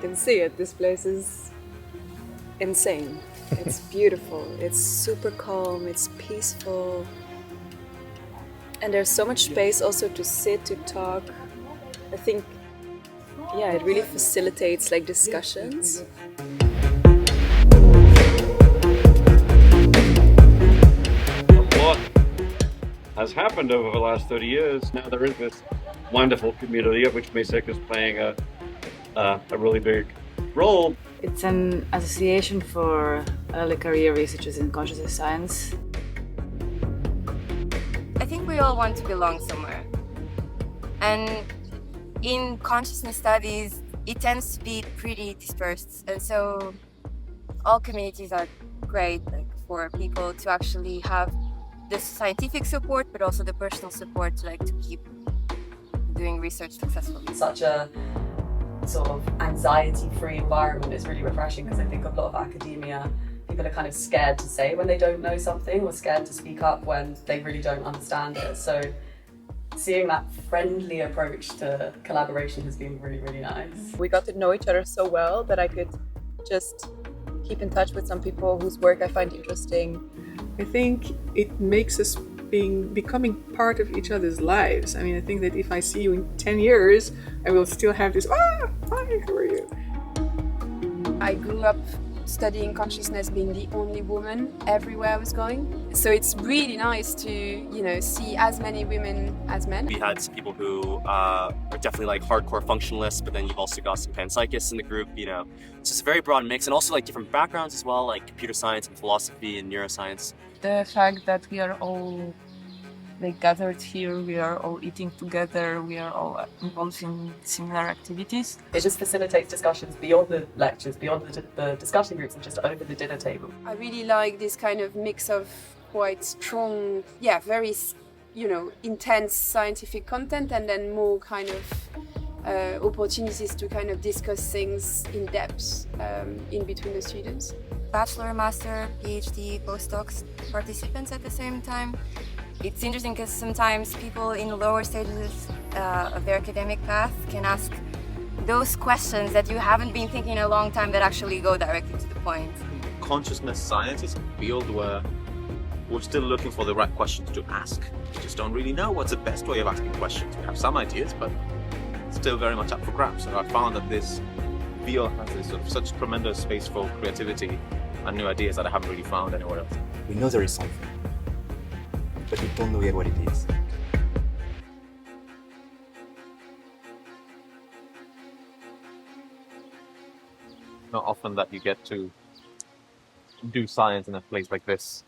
can see it. This place is insane. It's beautiful. It's super calm. It's peaceful. And there's so much space also to sit, to talk. I think, yeah, it really facilitates like discussions. What has happened over the last 30 years? Now there is this wonderful community of which MESEC is playing a really big role. It's an association for early career researchers in consciousness science. I think we all want to belong somewhere. And in consciousness studies, it tends to be pretty dispersed. And so all communities are great, like, for people to actually have the scientific support, but also the personal support to keep doing research successfully. Such a sort of anxiety-free environment is really refreshing, because I think a lot of academia, people are kind of scared to say when they don't know something, or scared to speak up when they really don't understand it. So seeing that friendly approach to collaboration has been really, really nice. We got to know each other so well that I could just keep in touch with some people whose work I find interesting. I think it makes us becoming part of each other's lives. I mean, I think that if I see you in 10 years, I will still have this, hi, how are you? I grew up studying consciousness, being the only woman everywhere I was going. So it's really nice to, see as many women as men. We had some people who are definitely hardcore functionalists, but then you've also got some panpsychists in the group, So it's a very broad mix, and also different backgrounds as well, like computer science and philosophy and neuroscience. The fact that we are all gathered here, we are all eating together, we are all involved in similar activities. It just facilitates discussions beyond the lectures, beyond the discussion groups, and just over the dinner table. I really like this kind of mix of quite strong, very, intense scientific content, and then more kind of opportunities to kind of discuss things in depth in between the students. Bachelor, master, PhD, postdocs, participants at the same time. It's interesting because sometimes people in the lower stages of their academic path can ask those questions that you haven't been thinking in a long time that actually go directly to the point. Consciousness science is a field where we're still looking for the right questions to ask. We just don't really know what's the best way of asking questions. We have some ideas, but it's still very much up for grabs. So I found that this field has this sort of such tremendous space for creativity and new ideas that I haven't really found anywhere else. We know there is something, but we don't know yet what it is. Not often that you get to do science in a place like this.